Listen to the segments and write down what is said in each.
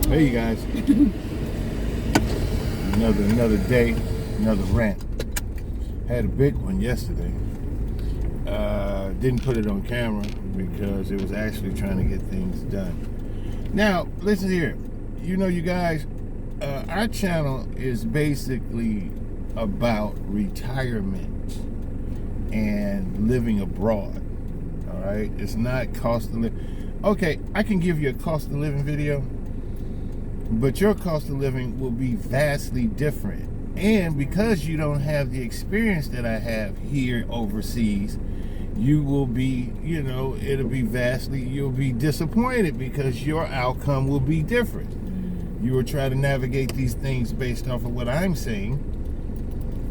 Hey you guys. another day, another rant. Had a big one yesterday. Didn't put it on camera because it was actually trying to get things done. Now, listen here. You guys, our channel is basically about retirement and living abroad. All right, it's not cost of living. Okay, I can give you a cost of living video, but your cost of living will be vastly different. And because you don't have the experience that I have here overseas, you will be, it'll be you'll be disappointed because your outcome will be different. You will try to navigate these things based off of what I'm saying,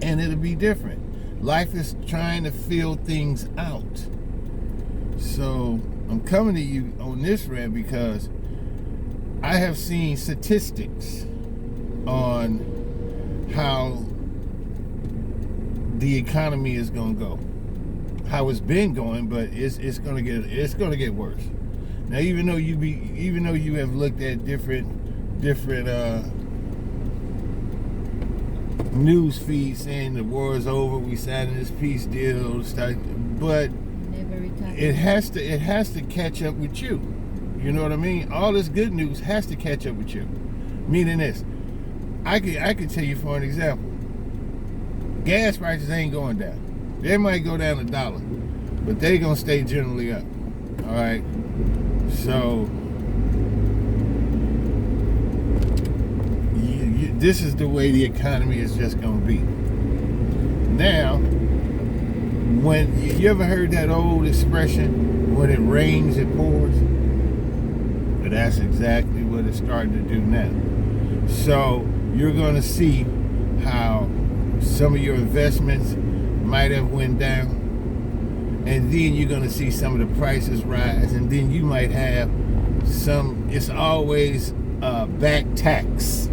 and it'll be different. Life is trying to fill things out. So I'm coming to you on this rant because I have seen statistics on how the economy is going to go, how it's been going, but it's going to get worse. Now, even though you have looked at different news feeds saying the war is over, we signed this peace deal, but it has to catch up with you. You know what I mean? All this good news has to catch up with you. Meaning this, I could tell you for an example. Gas prices ain't going down. They might go down $1, but they gonna stay generally up. All right. So this is the way the economy is just gonna be. Now, when you ever heard that old expression, when it rains, it pours? But that's exactly what it's starting to do now. So you're going to see how some of your investments might have went down, and then you're going to see some of the prices rise, and then you might have it's always back tax,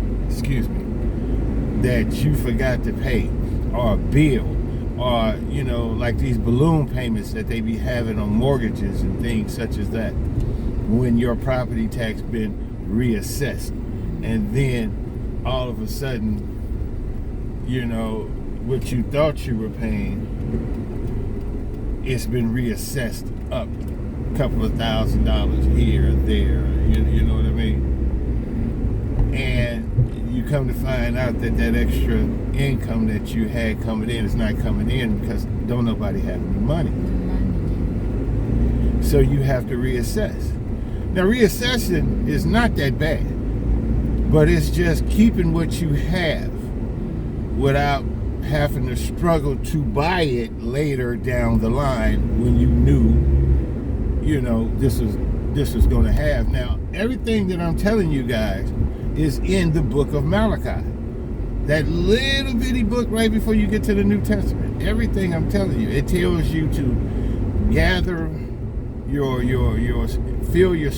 that you forgot to pay, or a bill, or like these balloon payments that they be having on mortgages and things such as that, when your property tax been reassessed, and then all of a sudden, what you thought you were paying, it's been reassessed up a couple of $1,000s here or there. You know what I mean? And you come to find out that extra income that you had coming in is not coming in because don't nobody have any money. So you have to reassess. Now, reassessing is not that bad, but it's just keeping what you have without having to struggle to buy it later down the line when you knew, this was going to have. Now, everything that I'm telling you guys is in the book of Malachi. That little bitty book right before you get to the New Testament. Everything I'm telling you, it tells you to gather fill your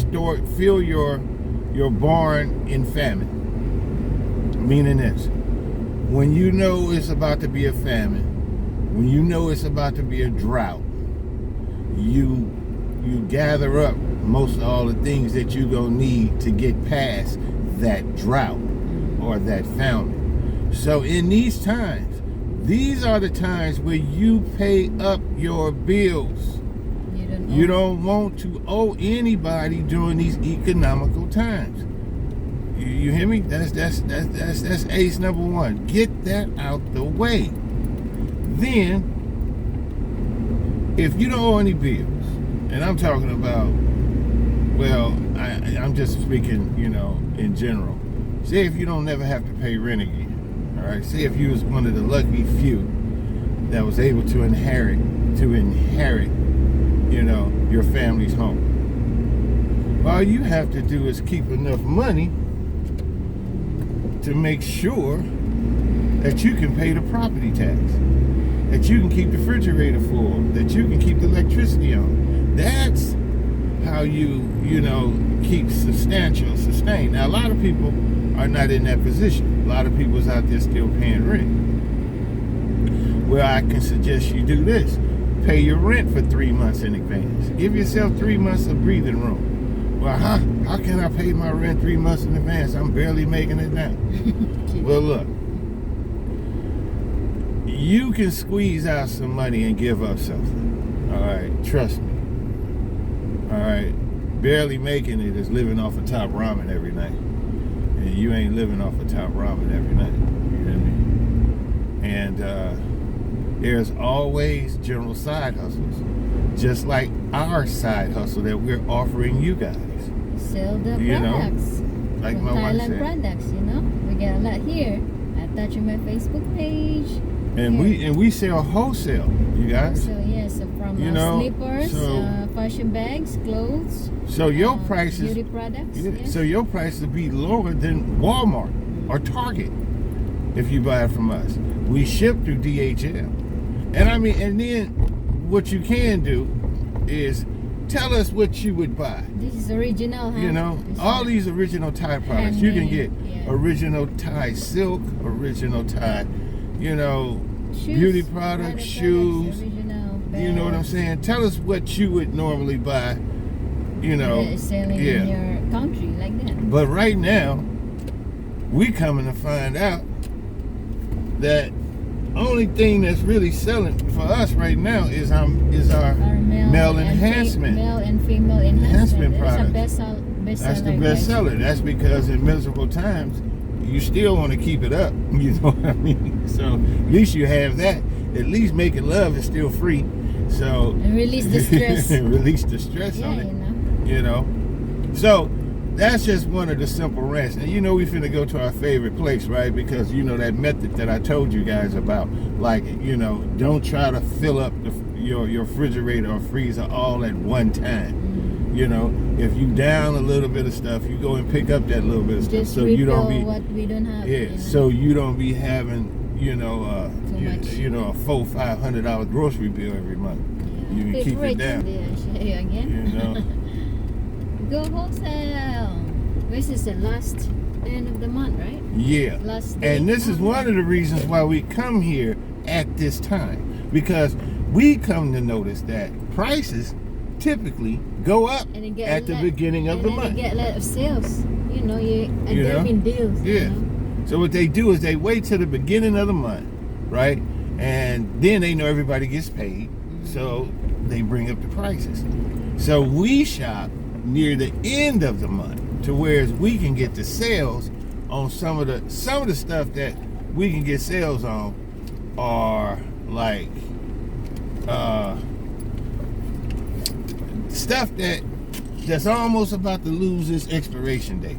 barn in famine. Meaning this, when you know it's about to be a famine, when you know it's about to be a drought, you gather up most of all the things that you're gonna need to get past that drought or that famine. So in these times, these are the times where you pay up your bills. You don't want to owe anybody during these economical times. You hear me? That's ace number one. Get that out the way. Then, if you don't owe any bills, and I'm talking about, I'm just speaking, in general. Say if you don't never have to pay rent again. All right. Say if you was one of the lucky few that was able to inherit, your family's home. All you have to do is keep enough money to make sure that you can pay the property tax, that you can keep the refrigerator full, that you can keep the electricity on. That's how you keep sustained. Now, a lot of people are not in that position. A lot of people's out there still paying rent. Well, I can suggest you do this. Pay your rent for 3 months in advance. Give yourself 3 months of breathing room. Well, How can I pay my rent 3 months in advance? I'm barely making it now. Well, look. You can squeeze out some money and give up something. All right, trust me. All right, barely making it is living off of top ramen every night, and you ain't living off of top ramen every night. You hear me? And there's always general side hustles, just like our side hustle that we're offering you guys. Sell the You know, products. like From my wife Thailand said. products, you know. We got a lot here. Attach on my Facebook page. And we sell wholesale, you guys. So yes, so from You know, slippers, so- fashion bags, clothes. So your prices, beauty products. yeah, Yes. so your price will be lower than Walmart or Target if you buy it from us. We ship through DHL, and I mean, and then what you can do is tell us what you would buy. This is original, huh? You know, This all is these original Thai products. You can get handmade, yeah. original Thai silk, original Thai, you know, Shoes, beauty products, shoes. original You know what I'm bags. saying? Tell us what you would normally buy, you know. Selling yeah. in your country like that. But right now, we coming to find out that only thing that's really selling for us right now is our male enhancement. Male and female Enhancement enhancement. products. That's a best That's the seller, best guys. seller. That's because in miserable times, you still want to keep it up. You know what I mean? So at least you have that. At least making love is still free. So And release the stress. release the stress Yeah, on it. you know. You know. So that's just one of the simple rants. And you know we finna go to our favorite place, right? Because you know that method that I told you guys about. Like, you know, don't try to fill up your refrigerator or freezer all at one time. You know, if you down a little bit of stuff, you go and pick up that little bit of stuff, Just so you don't be what we don't have. yeah, you know. so you don't be having Too much. you know, a $400-500 grocery bill every month. You can keep it down. Yeah, again. You know. Go wholesale. This is the last end of the month, right? Yeah. Last day. And this is one of the reasons why we come here at this time, because we come to notice that prices typically go up And it get at the a lot- beginning of the and then month. you get a lot of sales. You know, and You there know? been deals. Yeah. You know? So what they do is they wait till the beginning of the month, right? And then they know everybody gets paid, so they bring up the prices. So we shop near the end of the month to where we can get the sales on some of the stuff that we can get sales on are like stuff that's almost about to lose its expiration date.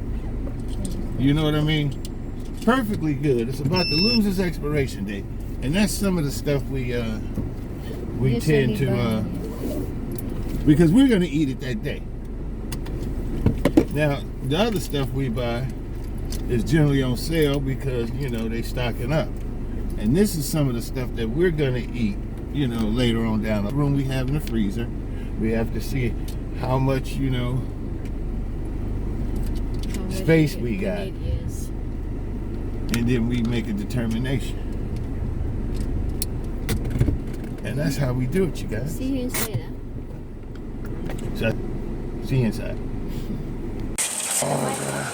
You know what I mean? Perfectly good. It's about to lose its expiration date, and that's some of the stuff we tend to because we're gonna eat it that day. Now the other stuff we buy is generally on sale because you know they stocking up, and this is some of the stuff that we're gonna eat. You know, later on down the room we have in the freezer. We have to see how much space we got. Yes. And then we make a determination. And that's how we do it, you guys. See you inside, huh? So, see you inside. Oh my God.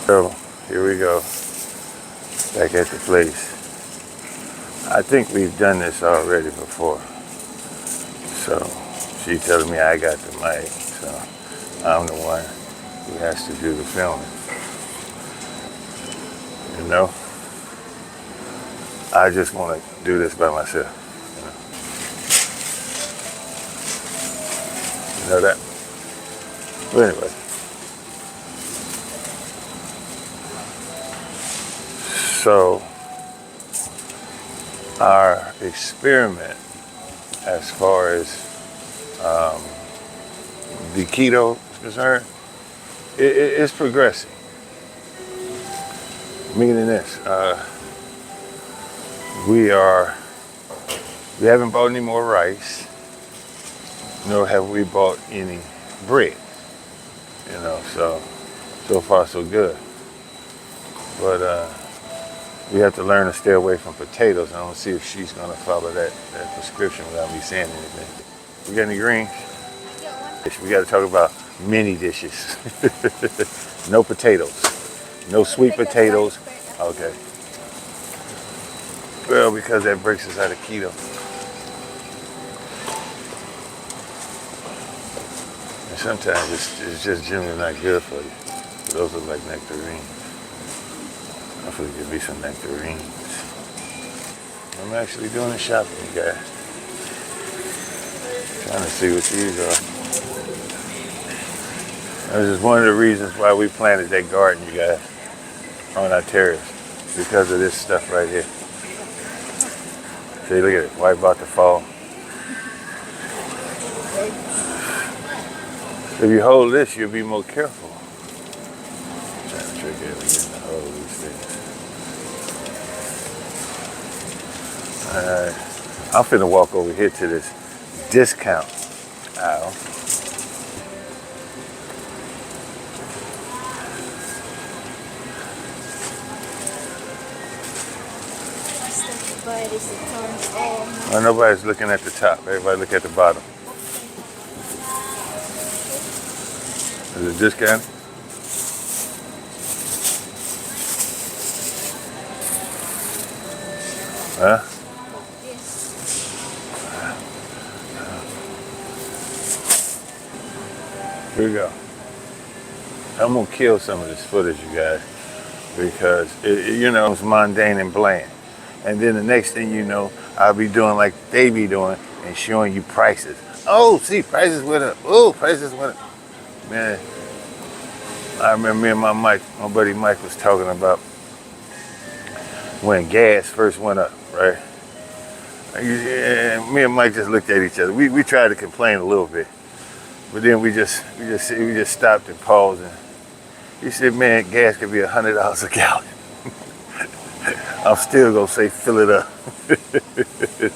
So, here we go. Back at the place. I think we've done this already before. So, she's telling me I got the mic. So, I'm the one who has to do the filming. You know? I just want to do this by myself. You know that? But anyway. So, our experiment as far as the keto is concerned, it's progressing. Meaning this, we haven't bought any more rice, nor have we bought any bread. You know, so far so good. But we have to learn to stay away from potatoes. And I'm gonna see if she's gonna follow that prescription without me saying anything. We got any greens? I got one We got to talk about mini dishes. No potatoes. No sweet potatoes. Okay. Well, because that breaks us out of keto. And sometimes it's just generally not good for you. Those look like nectarines. Hopefully there'll be some nectarines. I'm actually doing the shopping, you guys. Trying to see what these are. This is one of the reasons why we planted that garden, you guys, on our terrace. Because of this stuff right here. See, look at it, white about to fall. If you hold this, you'll be more careful. I'm trying to trick everything to hold these things. Alright, I'm finna walk over here to this discount aisle. Oh, nobody's looking at the top. Everybody look at the bottom. Is it discount? Huh? Here we go. I'm gonna kill some of this footage, you guys, because it's mundane and bland. And then the next thing you know, I'll be doing like they be doing and showing you prices. Oh, see, prices went up. Oh, prices went up. Man, I remember me and my buddy Mike was talking about when gas first went up, right? And me and Mike just looked at each other. We tried to complain a little bit, but then we just stopped and paused. And he said, "Man, gas could be $100 a gallon." I'm still gonna say fill it up.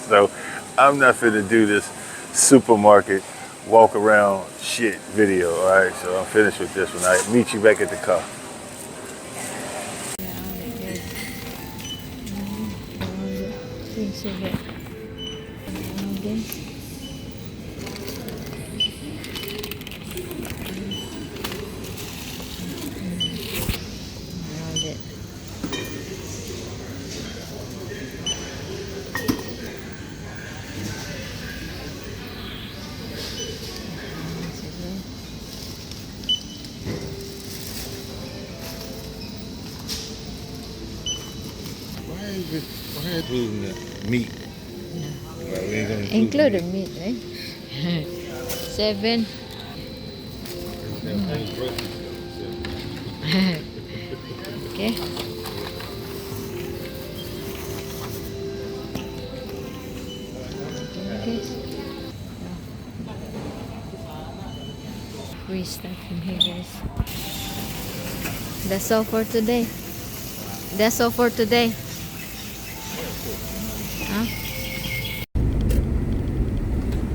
So I'm not finna do this supermarket walk around shit video. All right, so I'm finished with this one. I'll meet you back at the car. Why including the meat? Include the meat, right? 7. Okay. Free stuff from here, guys. That's all for today. That's all for today. Huh?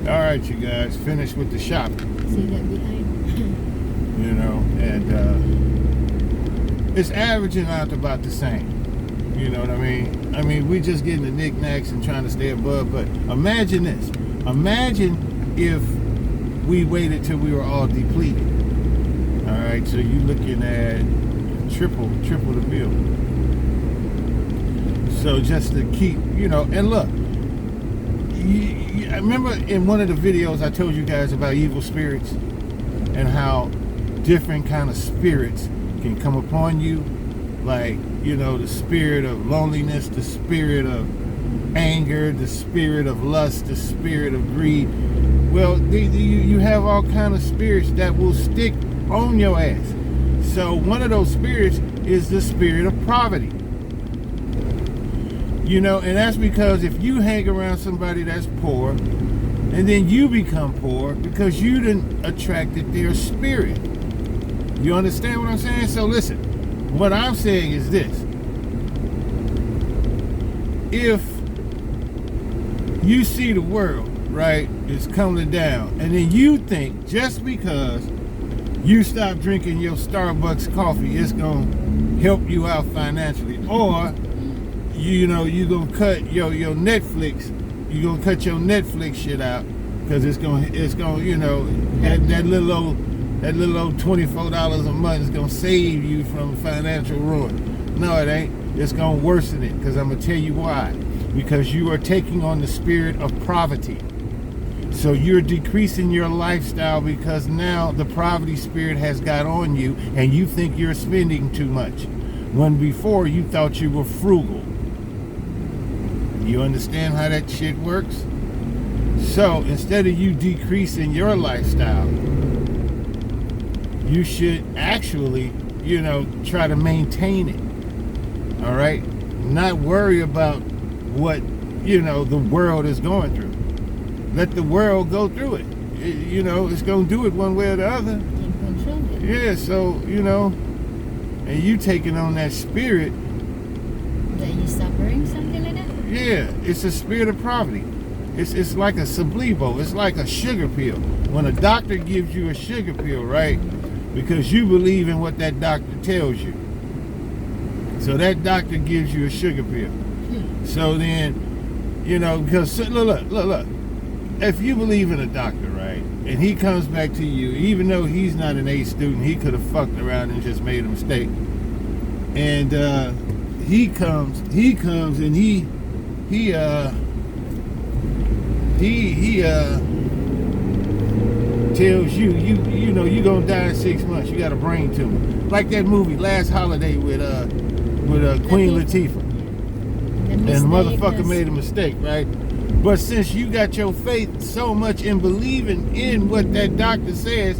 All right, you guys, finished with the shopping. See that behind? And it's averaging out about the same. You know what I mean? I mean, we just getting the knickknacks and trying to stay above. But imagine this. Imagine if we waited till we were all depleted. All right, so you're looking at triple the bill. So just to keep, and look, I remember in one of the videos I told you guys about evil spirits and how different kind of spirits can come upon you, like, the spirit of loneliness, the spirit of anger, the spirit of lust, the spirit of greed. Well, you have all kind of spirits that will stick on your ass. So one of those spirits is the spirit of poverty. And that's because if you hang around somebody that's poor, and then you become poor because you didn't attracted their spirit. You understand what I'm saying? So listen, what I'm saying is this. If you see the world, right, is coming down, and then you think just because you stop drinking your Starbucks coffee, it's going to help you out financially, or you're gonna cut your Netflix, you're gonna cut your Netflix shit out, because it's gonna, you know, that little old $24 a month is gonna save you from financial ruin. No, it ain't. It's gonna worsen it, because I'm gonna tell you why. Because you are taking on the spirit of poverty. So you're decreasing your lifestyle because now the poverty spirit has got on you, and you think you're spending too much, when before you thought you were frugal. You understand how that shit works? So instead of you decreasing your lifestyle, you should actually, you know, try to maintain it. All right? Not worry about what, you know, the world is going through. Let the world go through it. You know, it's going to do it one way or the other. Yeah, so, you know, and you taking on that spirit. That you suffering, something like that? Yeah, it's a spirit of poverty. It's like a Sublibo. It's like a sugar pill. When a doctor gives you a sugar pill, right? Because you believe in what that doctor tells you. So that doctor gives you a sugar pill. So then, you know, because look. If you believe in a doctor, right, and he comes back to you, even though he's not an A student, he could have fucked around and just made a mistake. And he comes and he tells you, you know, you're gonna die in 6 months. You got a brain tumor. Like that movie Last Holiday with Queen Latifah. And the motherfucker made a mistake, right? But since you got your faith so much in believing in what that doctor says,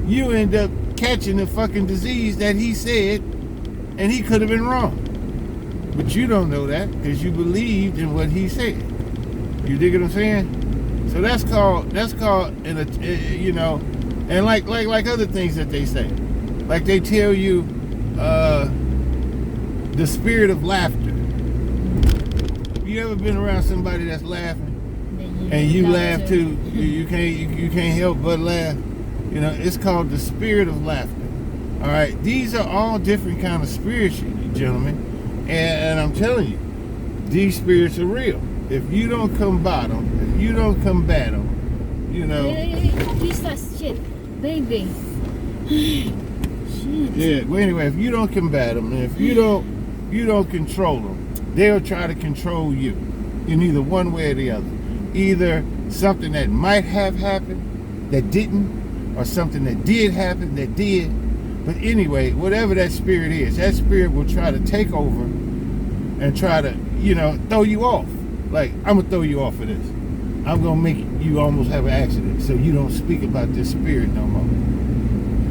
you end up catching the fucking disease that he said, and he could have been wrong. But you don't know that because you believed in what he said. You dig what I'm saying? So that's called you know, and like other things that they say. Like they tell you the spirit of laughter. You ever been around somebody that's laughing and you laugh too? You can't help but laugh. You know, it's called the spirit of laughter. All right, these are all different kind of spirits, gentlemen, and I'm telling you, these spirits are real. If you don't combat them, you know. He's that shit, baby. Shit. Yeah. Well, anyway, if you don't combat them, and if you don't control them, they'll try to control you in either one way or the other. Either something that might have happened that didn't, or something that did happen that did. But anyway, whatever that spirit is, that spirit will try to take over and try to, you know, throw you off. Like, I'm going to throw you off of this. I'm going to make you almost have an accident so you don't speak about this spirit no more.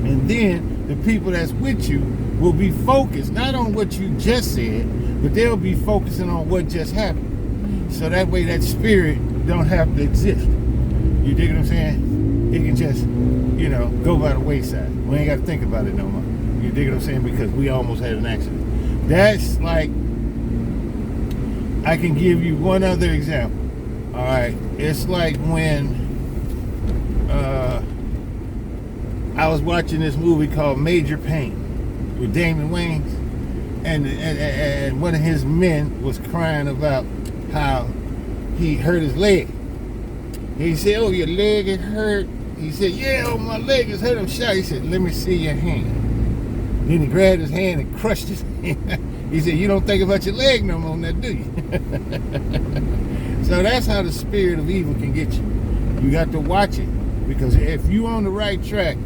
And then the people that's with you will be focused not on what you just said, but they'll be focusing on what just happened. So that way that spirit don't have to exist. You dig what I'm saying? It can just, you know, go by the wayside. We ain't got to think about it no more. You dig what I'm saying? Because we almost had an accident. That's like, I can give you one other example. All right. It's like when I was watching this movie called Major Pain with Damon Wayans. And one of his men was crying about how he hurt his leg. He said, "Oh, your leg is hurt." He said, "Yeah, oh, my leg is hurt." I'm shot. He said, "Let me see your hand." Then he grabbed his hand and crushed his hand. He said, "You don't think about your leg no more now, do you?" So that's how the spirit of evil can get you. You got to watch it, because if you on the right track,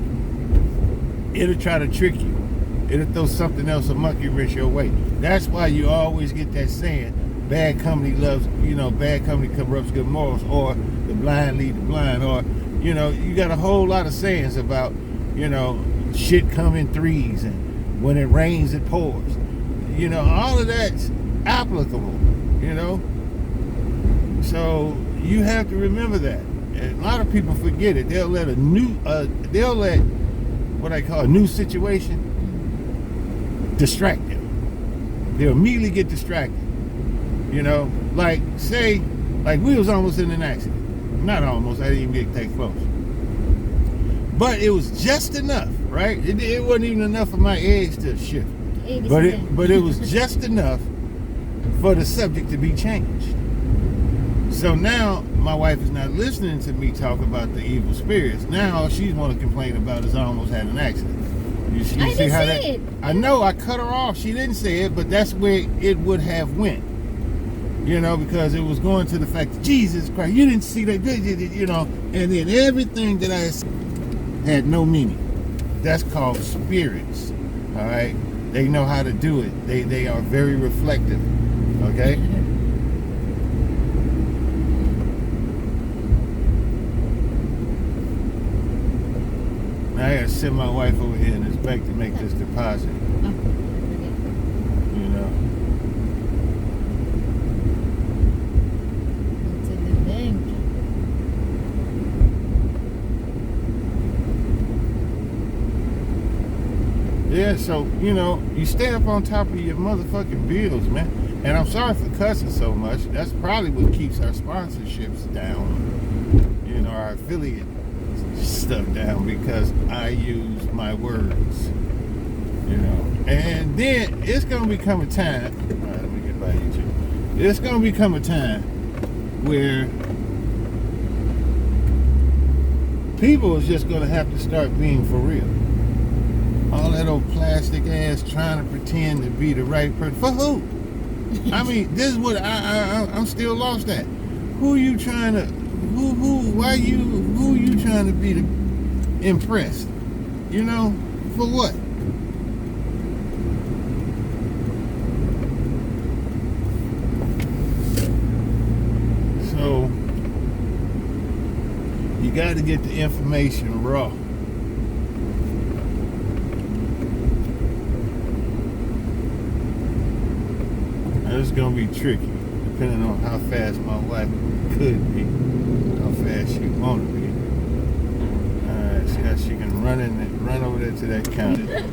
it'll try to trick you. It'll throw something else, a monkey wrench your way. That's why you always get that saying, bad company loves, you know, bad company corrupts good morals, or the blind lead the blind, or, you know, you got a whole lot of sayings about, you know, shit come in threes, and when it rains, it pours. You know, all of that's applicable, you know. So you have to remember that. And a lot of people forget it. They'll let what I call a new situation distract them. They'll immediately get distracted. You know, like say, like we was almost in an accident. Not almost, I didn't even get that close. But it was just enough, right? It wasn't even enough for my eggs to shift. But it was just enough for the subject to be changed. So now my wife is not listening to me talk about the evil spirits. Now all she's want to complain about is I almost had an accident. You see how that? It. I know I cut her off. She didn't say it, but that's where it would have went. You know, because it was going to the fact that Jesus Christ, you didn't see that, you know, and then everything that I said had no meaning. That's called spirits. All right, they know how to do it. They are very reflective. Okay. Now I gotta send my wife over here in this bank to make this deposit. You know. To the bank. Yeah, so, you know, you stay up on top of your motherfucking bills, man. And I'm sorry for cussing so much. That's probably what keeps our sponsorships down. You know, our affiliate stuff down, because I use my words. You know. And then it's going to become a time. All right, let me get by YouTube. It's going to become a time where people is just going to have to start being for real. All that old plastic ass trying to pretend to be the right person. For who? I mean, this is what I'm still lost at. Who you trying to, who you trying to be to impress? You know, for what? So, you got to get the information raw. It's gonna be tricky, depending on how fast my wife could be, how fast she want to be. All right, see how she can run over there to that counter.